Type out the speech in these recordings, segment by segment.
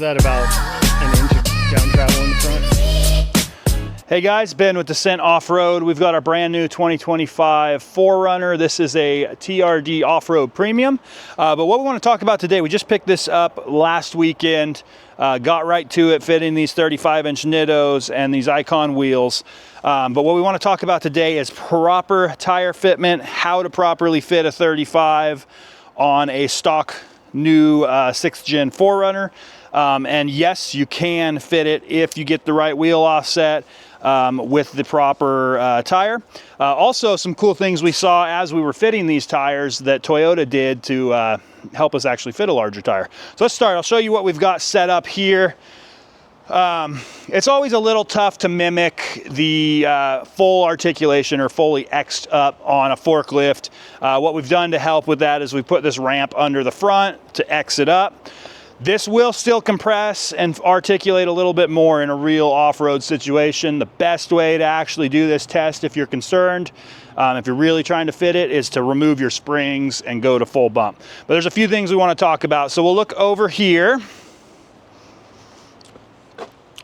that about an inch of down travel in the front. Hey guys, Ben with Dissent Off-Road. We've got our brand new 2025 4Runner. This is a TRD Off-Road Premium. But what we want to talk about today, we just picked this up last weekend, got right to it, fitting these 35-inch Nittos and these Icon wheels. But what we want to talk about today is proper tire fitment, how to properly fit a 35 on a stock new 6th gen 4Runner. And yes, you can fit it if you get the right wheel offset with the proper tire. Also, some cool things we saw as we were fitting these tires that Toyota did to help us actually fit a larger tire. So let's start. I'll show you what we've got set up here. It's always a little tough to mimic the full articulation or fully X'd up on a forklift. What we've done to help with that is we put this ramp under the front to X it up. This will still compress and articulate a little bit more in a real off-road situation. The best way to actually do this test, if you're concerned, if you're really trying to fit it, is to remove your springs and go to full bump. But there's a few things we want to talk about. So we'll look over here.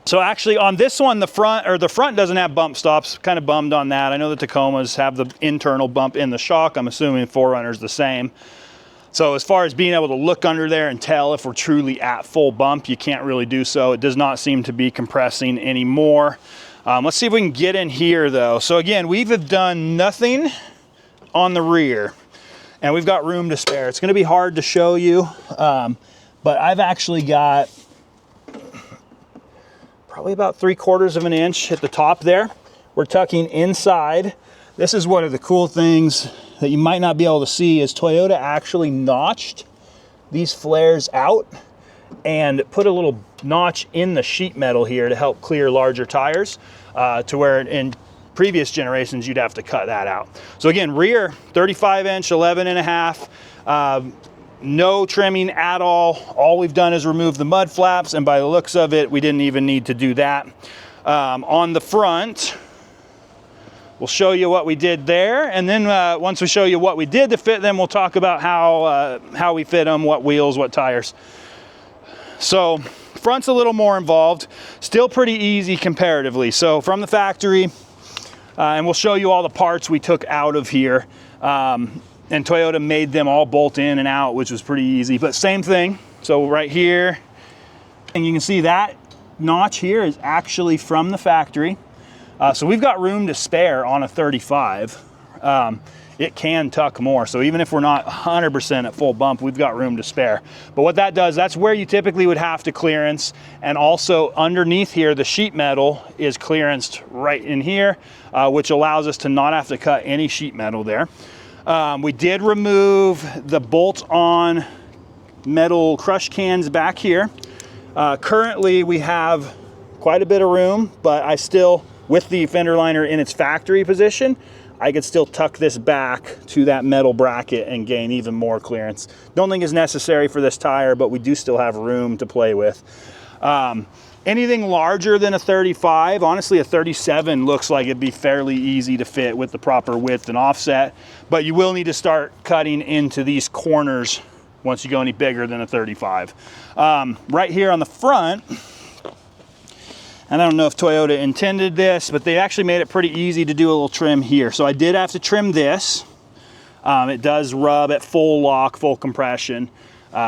So actually on this one, the front doesn't have bump stops. Kind of bummed on that. I know the Tacomas have the internal bump in the shock. I'm assuming 4Runner's the same. So as far as being able to look under there and tell if we're truly at full bump, you can't really do so. It does not seem to be compressing anymore. Let's see if we can get in here though. So again, we've done nothing on the rear and we've got room to spare. It's gonna be hard to show you, but I've actually got probably about 3/4 of an inch at the top there. We're tucking inside. This is one of the cool things that you might not be able to see is Toyota actually notched these flares out and put a little notch in the sheet metal here to help clear larger tires to where in previous generations you'd have to cut that out. So again, rear 35-inch, 11.5, no trimming at all. All we've done is remove the mud flaps, and by the looks of it, we didn't even need to do that. On the front, we'll show you what we did there, and then once we show you what we did to fit them, we'll talk about how we fit them, what wheels, what tires. So front's a little more involved, still pretty easy comparatively. So from the factory, and we'll show you all the parts we took out of here. And Toyota made them all bolt in and out, which was pretty easy, but same thing. So right here, and you can see that notch here is actually from the factory. So we've got room to spare on a 35. It can tuck more. So even if we're not 100% at full bump, we've got room to spare. But what that does, that's where you typically would have to clearance. And also underneath here, the sheet metal is clearanced right in here, which allows us to not have to cut any sheet metal there. We did remove the bolt-on metal crush cans back here. Currently, we have quite a bit of room, but I still, with the fender liner in its factory position, I could still tuck this back to that metal bracket and gain even more clearance. Don't think it's necessary for this tire, but we do still have room to play with. Anything larger than a 35, honestly a 37 looks like it'd be fairly easy to fit with the proper width and offset, but you will need to start cutting into these corners once you go any bigger than a 35. Right here on the front, and I don't know if Toyota intended this, but they actually made it pretty easy to do a little trim here. So I did have to trim this. It does rub at full lock, full compression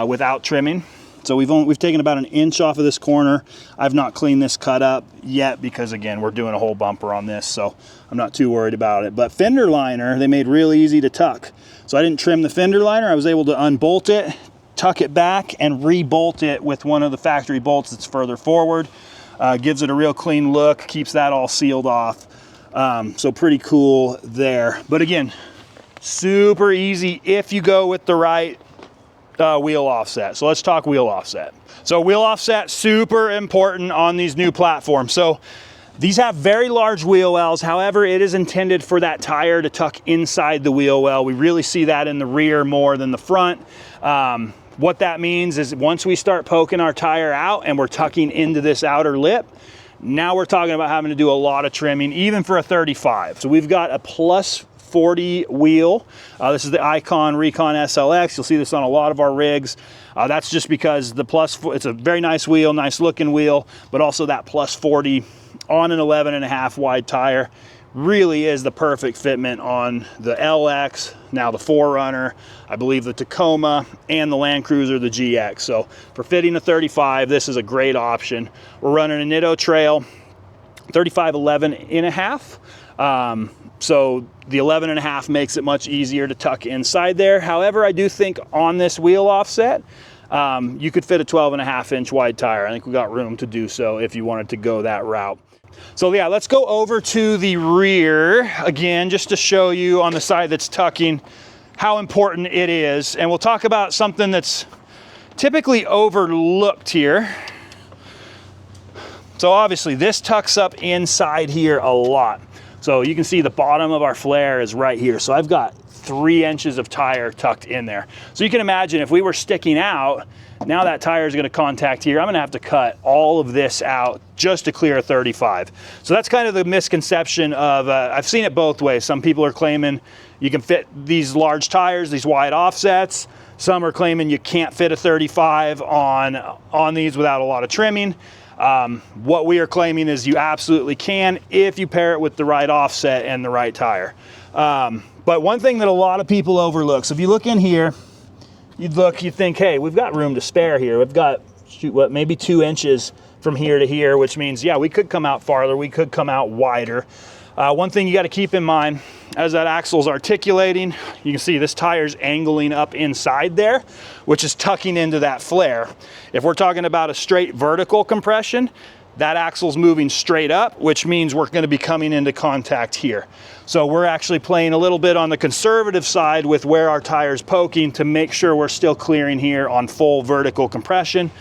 without trimming. So we've taken about an inch off of this corner. I've not cleaned this cut up yet because again, we're doing a whole bumper on this, so I'm not too worried about it. But fender liner, they made real easy to tuck. So I didn't trim the fender liner. I was able to unbolt it, tuck it back, and re-bolt it with one of the factory bolts that's further forward. Gives it a real clean look, keeps that all sealed off. So pretty cool there. But again, super easy if you go with the right wheel offset. So let's talk wheel offset. So wheel offset, super important on these new platforms. So these have very large wheel wells. However, it is intended for that tire to tuck inside the wheel well. We really see that in the rear more than the front. What that means is once we start poking our tire out and we're tucking into this outer lip, now we're talking about having to do a lot of trimming, even for a 35. So we've got a plus +40 wheel. This is the Icon Recon SLX. You'll see this on a lot of our rigs. That's just because it's a very nice wheel, nice looking wheel, but also that +40 on an 11.5 wide tire really is the perfect fitment on the LX, now the 4Runner, I believe the Tacoma, and the Land Cruiser, the GX. So for fitting a 35, this is a great option. We're running a Nitto Trail 35 11.5. So the 11.5 makes it much easier to tuck inside there. However, I do think on this wheel offset, you could fit a 12.5-inch wide tire. I think we got room to do so if you wanted to go that route. So yeah, let's go over to the rear again, just to show you on the side that's tucking how important it is. And we'll talk about something that's typically overlooked here. So obviously this tucks up inside here a lot. So you can see the bottom of our flare is right here. So I've got 3 inches of tire tucked in there. So you can imagine if we were sticking out, now that tire is going to contact here. I'm going to have to cut all of this out just to clear a 35. So that's kind of the misconception of, I've seen it both ways. Some people are claiming you can fit these large tires, these wide offsets. Some are claiming you can't fit a 35 on these without a lot of trimming. What we are claiming is you absolutely can if you pair it with the right offset and the right tire. But one thing that a lot of people overlook, so if you look in here, you think, hey, we've got room to spare here. We've got, shoot, what, maybe 2 inches from here to here, which means, yeah, we could come out farther, we could come out wider. One thing you got to keep in mind, as that axle's articulating, you can see this tire's angling up inside there, which is tucking into that flare. If we're talking about a straight vertical compression, that axle's moving straight up, which means we're going to be coming into contact here. So we're actually playing a little bit on the conservative side with where our tire's poking to make sure we're still clearing here on full vertical compression.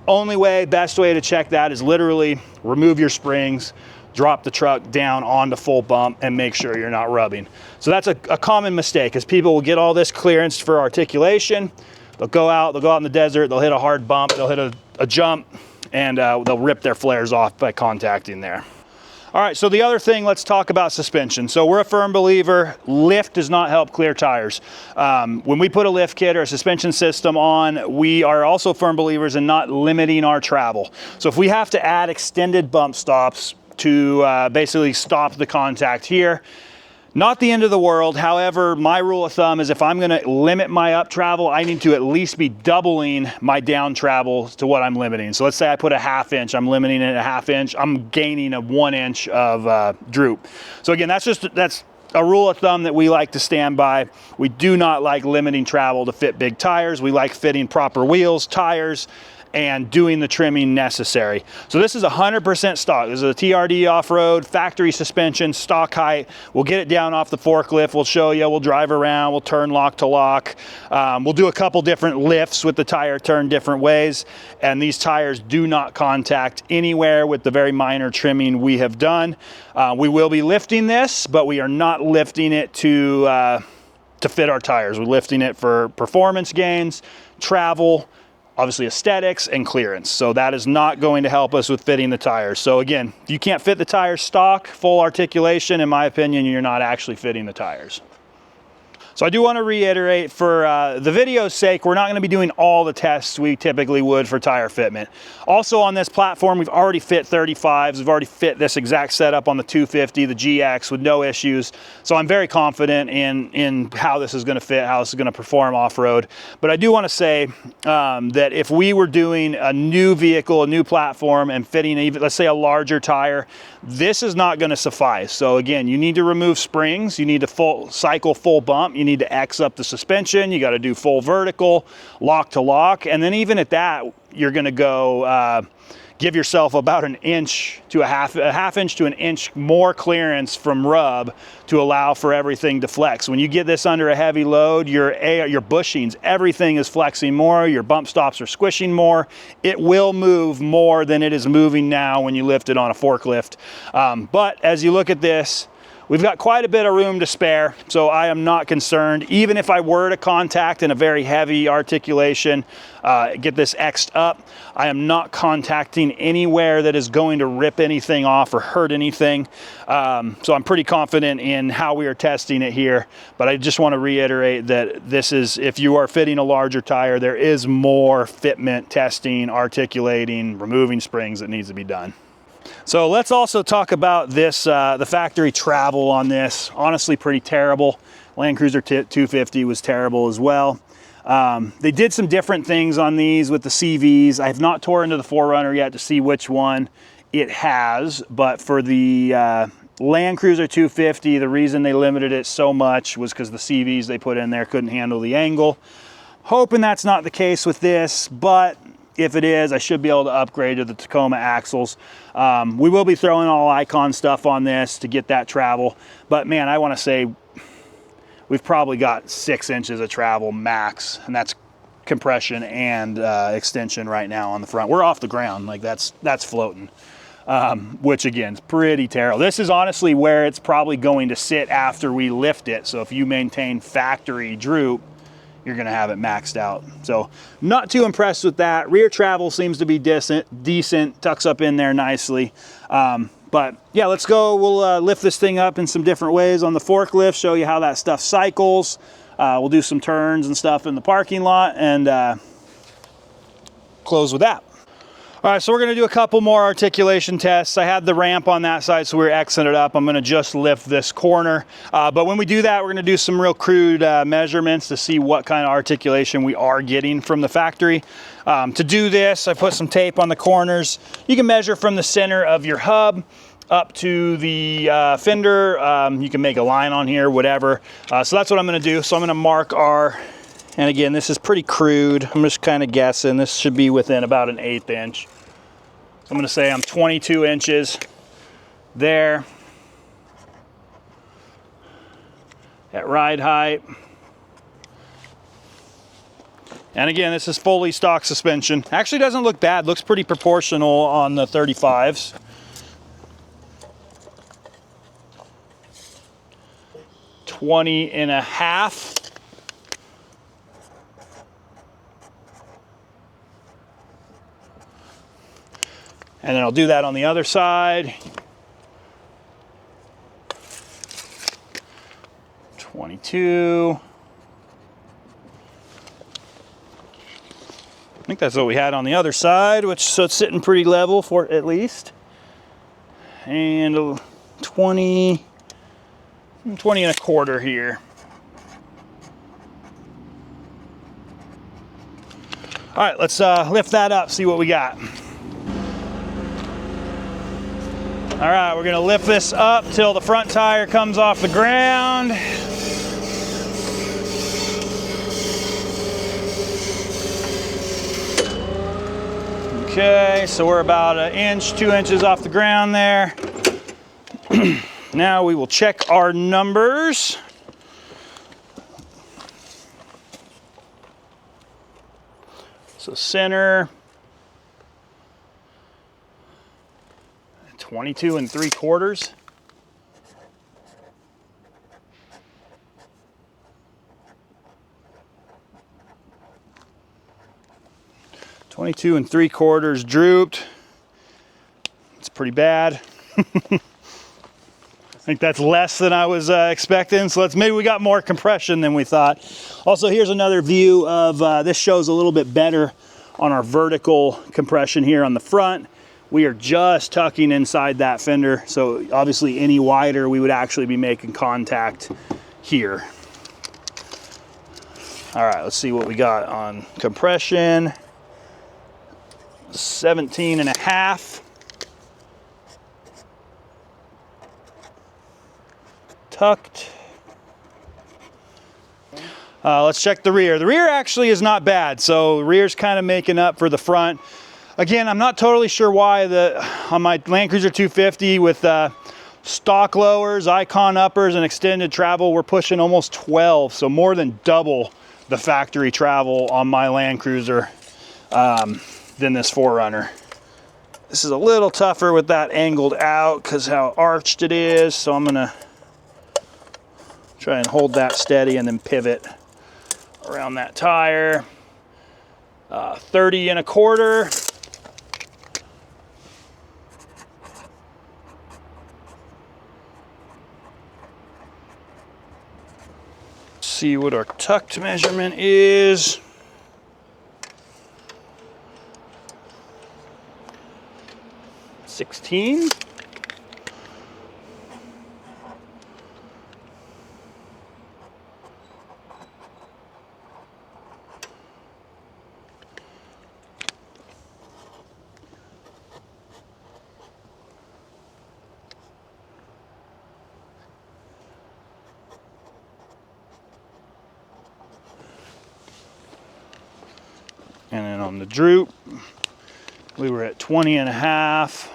Best way to check that is literally remove your springs, drop the truck down onto full bump, and make sure you're not rubbing. So that's a common mistake, is people will get all this clearance for articulation. They'll go out in the desert, they'll hit a hard bump, they'll hit a jump, and they'll rip their flares off by contacting there. All right, so the other thing, let's talk about suspension. So we're a firm believer, lift does not help clear tires. When we put a lift kit or a suspension system on, we are also firm believers in not limiting our travel. So if we have to add extended bump stops to basically stop the contact here, not the end of the world. However, my rule of thumb is if I'm going to limit my up travel, I need to at least be doubling my down travel to what I'm limiting. So let's say I put a 1/2 inch, I'm limiting it a 1/2 inch, I'm gaining a 1 inch of droop. So again, that's a rule of thumb that we like to stand by. We do not like limiting travel to fit big tires. We like fitting proper wheels, tires, and doing the trimming necessary. So this is 100% stock. This is a TRD Off-Road, factory suspension, stock height. We'll get it down off the forklift. We'll show you, we'll drive around, we'll turn lock to lock. We'll do a couple different lifts with the tire turn different ways. And these tires do not contact anywhere with the very minor trimming we have done. We will be lifting this, but we are not lifting it to fit our tires. We're lifting it for performance gains, travel, obviously aesthetics, and clearance. So that is not going to help us with fitting the tires. So again, if you can't fit the tires stock, full articulation, in my opinion, you're not actually fitting the tires. So I do want to reiterate, for the video's sake, we're not going to be doing all the tests we typically would for tire fitment. Also on this platform, we've already fit 35s. We've already fit this exact setup on the 250, the GX, with no issues. So I'm very confident in how this is going to fit, how this is going to perform off-road. But I do want to say that if we were doing a new vehicle, a new platform, and fitting even, let's say, a larger tire, this is not going to suffice. So again, you need to remove springs, you need to cycle full bump, you need to X up the suspension, you got to do full vertical, lock to lock, and then even at that, you're going to go give yourself about an inch to a half inch to an inch more clearance from rub to allow for everything to flex. When you get this under a heavy load, your bushings, everything is flexing more, your bump stops are squishing more. It will move more than it is moving now when you lift it on a forklift. But as you look at this, We've got quite a bit of room to spare, so I am not concerned. Even if I were to contact in a very heavy articulation, get this X'd up, I am not contacting anywhere that is going to rip anything off or hurt anything. So I'm pretty confident in how we are testing it here, but I just want to reiterate that this is, if you are fitting a larger tire, there is more fitment testing, articulating, removing springs that needs to be done. So let's also talk about this, the factory travel on this. Honestly, pretty terrible. Land Cruiser 250 was terrible as well. They did some different things on these with the CVs. I have not tore into the 4Runner yet to see which one it has, but for the Land Cruiser 250, the reason they limited it so much was because the CVs they put in there couldn't handle the angle. Hoping that's not the case with this, but if it is, I should be able to upgrade to the Tacoma axles. We will be throwing all Icon stuff on this to get that travel. But man, I want to say we've probably got 6 inches of travel max, and that's compression and extension right now on the front. We're off the ground, like that's floating, which again is pretty terrible. This is honestly where it's probably going to sit after we lift it. So if you maintain factory droop, you're gonna have it maxed out. So not too impressed with that. Rear travel seems to be decent, tucks up in there nicely. But yeah, let's go. We'll lift this thing up in some different ways on the forklift, show you how that stuff cycles. We'll do some turns and stuff in the parking lot and close with that. All right, so we're gonna do a couple more articulation tests. I had the ramp on that side, so we're Xing it up. I'm gonna just lift this corner. But when we do that, we're gonna do some real crude measurements to see what kind of articulation we are getting from the factory. To do this, I put some tape on the corners. You can measure from the center of your hub up to the fender. You can make a line on here, whatever. So that's what I'm gonna do. So I'm gonna mark our, and again, this is pretty crude. I'm just kind of guessing. This should be within about an 1/8 inch. So I'm gonna say I'm 22 inches there at ride height. And again, this is fully stock suspension. Actually doesn't look bad, looks pretty proportional on the 35s. $20.5. And then I'll do that on the other side. 22. I think that's what we had on the other side, which, so it's sitting pretty level for at least. And 20 1/4 here. All right, let's lift that up, see what we got. All right, we're gonna lift this up till the front tire comes off the ground. Okay, so we're about 1 inch, 2 inches off the ground there. Now we will check our numbers. So center, 22 3/4. $22 3/4 drooped. It's pretty bad. I think that's less than I was expecting. So maybe we got more compression than we thought. Also, here's another view of, this shows a little bit better on our vertical compression here on the front. We are just tucking inside that fender. So obviously any wider, we would actually be making contact here. All right, let's see what we got on compression. 17.5. Tucked. Let's check the rear. The rear actually is not bad. So the rear's kind of making up for the front. Again, I'm not totally sure why on my Land Cruiser 250 with stock lowers, Icon uppers, and extended travel, we're pushing almost 12. So more than double the factory travel on my Land Cruiser than this 4Runner. This is a little tougher with that angled out because how arched it is. So I'm gonna Try and hold that steady and then pivot around that tire. 30 1/4. See what our tucked measurement is. 16. And then on the droop, we were at 20 1/2.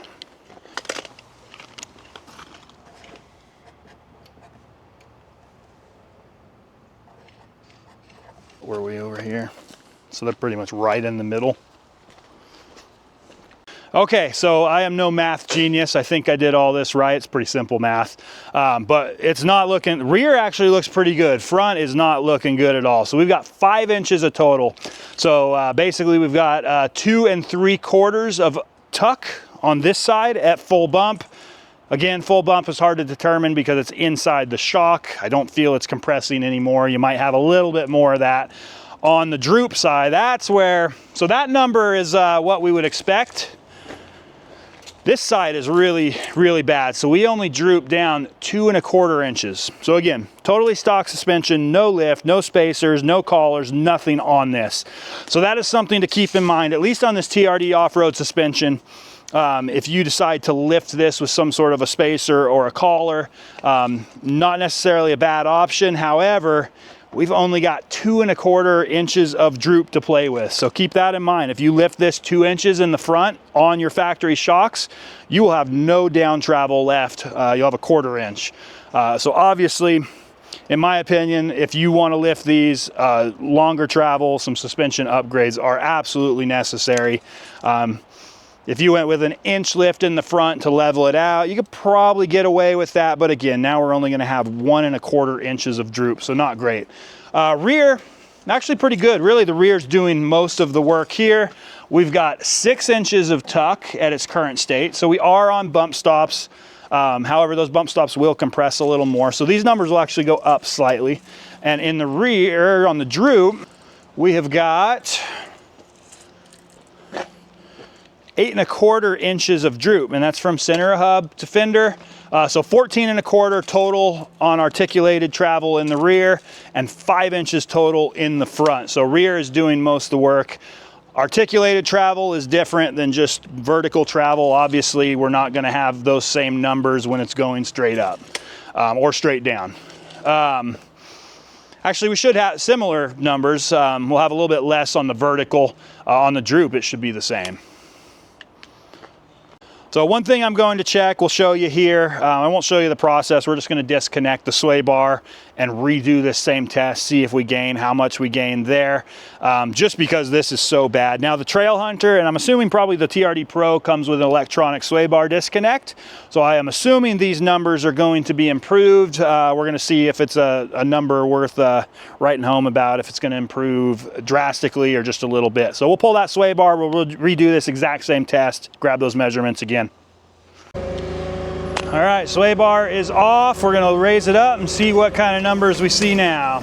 Were we over here? So they're pretty much right in the middle. Okay, so I am no math genius. I think I did all this right. It's pretty simple math, but it's not looking, rear actually looks pretty good. Front is not looking good at all. So we've got 5 inches of total. So basically we've got 2 3/4 of tuck on this side at full bump. Again, full bump is hard to determine because it's inside the shock. I don't feel it's compressing anymore. You might have a little bit more of that. On the droop side, that's where, so that number is what we would expect. This side is really, really bad. So we only droop down 2 1/4 inches. So again, totally stock suspension, no lift, no spacers, no collars, nothing on this. So that is something to keep in mind, at least on this TRD off-road suspension. If you decide to lift this with some sort of a spacer or a collar, not necessarily a bad option. However, we've only got 2 1/4 inches of droop to play with. So keep that in mind. If you lift this 2 inches in the front on your factory shocks, you will have no down travel left. You'll have a 1/4 inch. So obviously, in my opinion, if you want to lift these, longer travel, some suspension upgrades are absolutely necessary. If you went with an inch lift in the front to level it out, you could probably get away with that. But again, now we're only going to have 1 1/4 inches of droop, so not great. Rear, actually pretty good. Really, the rear's doing most of the work here. We've got 6 inches of tuck at its current state. So we are on bump stops. However, those bump stops will compress a little more. So these numbers will actually go up slightly. And in the rear, on the droop, we have got 8 1/4 inches of droop, and that's from center of hub to fender. So 14 1/4 total on articulated travel in the rear, and 5 inches total in the front. So rear is doing most of the work. Articulated travel is different than just vertical travel. Obviously, we're not going to have those same numbers when it's going straight up or straight down. Actually, we should have similar numbers. We'll have a little bit less on the vertical. On the droop, it should be the same. So one thing I'm going to check, we'll show you here. I won't show you the process. We're just going to disconnect the sway bar and redo this same test, see if we gain, how much we gain there, just because this is so bad. Now the Trail Hunter, and I'm assuming probably the TRD Pro comes with an electronic sway bar disconnect. So I am assuming these numbers are going to be improved. We're going to see if it's a number worth writing home about, if it's going to improve drastically or just a little bit. So we'll pull that sway bar, we'll redo this exact same test, grab those measurements again. All right, sway bar is off. We're gonna raise it up and see what kind of numbers we see now.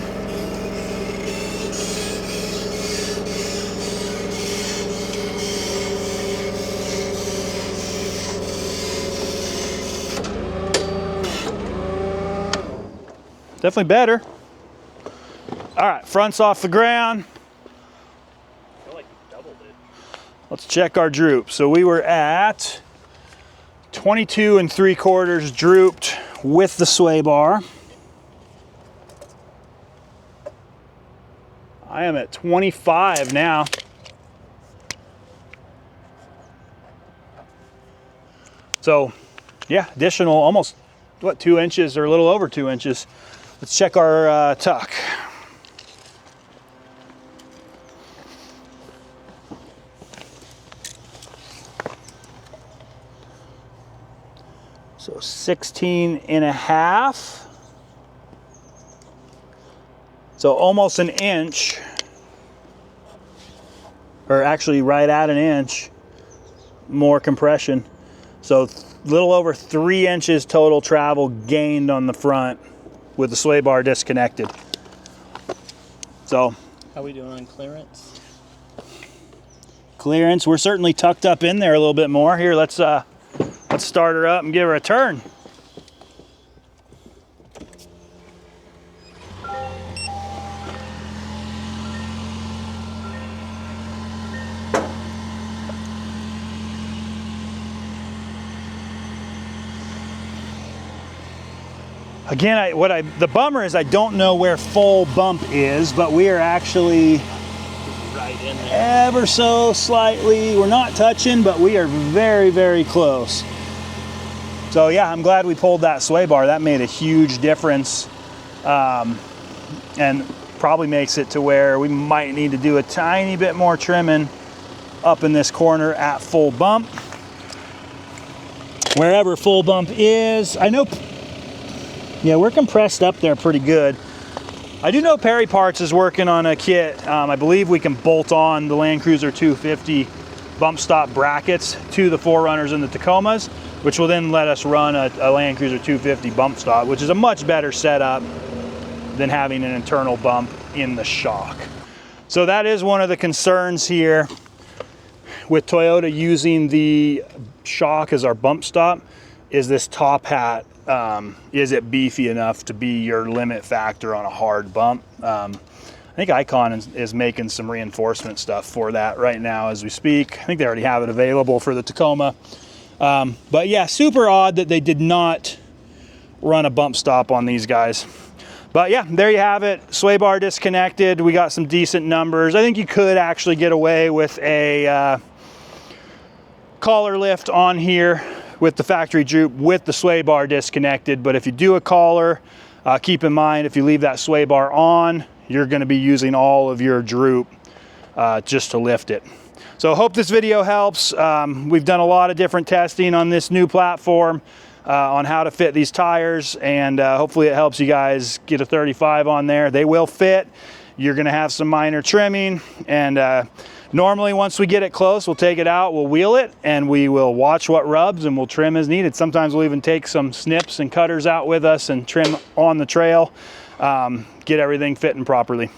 Definitely better. All right, front's off the ground. I feel like you doubled it. Let's check our droop. So we were at 22 3/4 drooped with the sway bar. I am at 25 now. So yeah, additional almost, what, 2 inches or a little over 2 inches. Let's check our tuck. So 16 1/2. So almost an inch, or actually right at an inch more compression. So a little over 3 inches total travel gained on the front with the sway bar disconnected. So how are we doing on clearance? Clearance, we're certainly tucked up in there a little bit more. Here, let's start her up and give her a turn. Again, the bummer is I don't know where full bump is, but we are actually right in there. Ever so slightly. We're not touching, but we are very, very close. So yeah, I'm glad we pulled that sway bar. That made a huge difference, and probably makes it to where we might need to do a tiny bit more trimming up in this corner at full bump. Wherever full bump is, I know. Yeah, we're compressed up there pretty good. I do know Perry Parts is working on a kit. I believe we can bolt on the Land Cruiser 250 bump stop brackets to the 4Runners and the Tacomas, which will then let us run a Land Cruiser 250 bump stop, which is a much better setup than having an internal bump in the shock. So that is one of the concerns here with Toyota using the shock as our bump stop, is this top hat. Is it beefy enough to be your limit factor on a hard bump? I think Icon is making some reinforcement stuff for that right now as we speak. I think they already have it available for the Tacoma. But yeah, super odd that they did not run a bump stop on these guys. But yeah, there you have it. Sway bar disconnected. We got some decent numbers. I think you could actually get away with a collar lift on here with the factory droop with the sway bar disconnected. But if you do a collar, keep in mind, if you leave that sway bar on, you're gonna be using all of your droop just to lift it. So I hope this video helps. We've done a lot of different testing on this new platform on how to fit these tires, and hopefully it helps you guys get a 35 on there. They will fit. You're gonna have some minor trimming, and normally once we get it close, we'll take it out, we'll wheel it, and we will watch what rubs and we'll trim as needed. Sometimes we'll even take some snips and cutters out with us and trim on the trail, get everything fitting properly.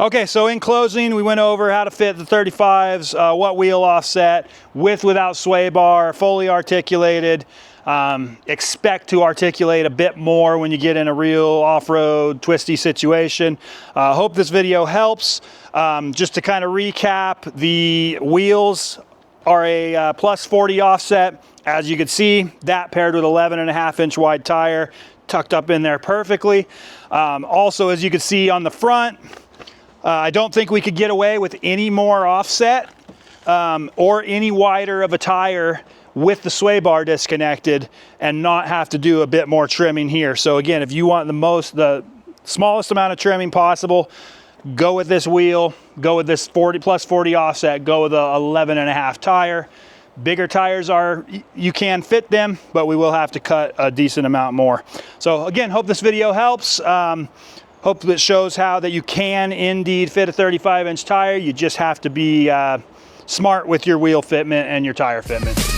Okay, so in closing, we went over how to fit the 35s, what wheel offset, with, without sway bar, fully articulated. Expect to articulate a bit more when you get in a real off-road twisty situation. Hope this video helps. Just to kind of recap, the wheels are a plus 40 offset. As you can see, that paired with 11.5-inch wide tire tucked up in there perfectly. Also, as you can see on the front, I don't think we could get away with any more offset or any wider of a tire with the sway bar disconnected and not have to do a bit more trimming here. So again, if you want the smallest amount of trimming possible, go with this wheel, go with this plus 40 offset, go with a 11.5 tire. Bigger tires you can fit them, but we will have to cut a decent amount more. So again, hope this video helps. Hope it shows how that you can indeed fit a 35-inch tire. You just have to be smart with your wheel fitment and your tire fitment.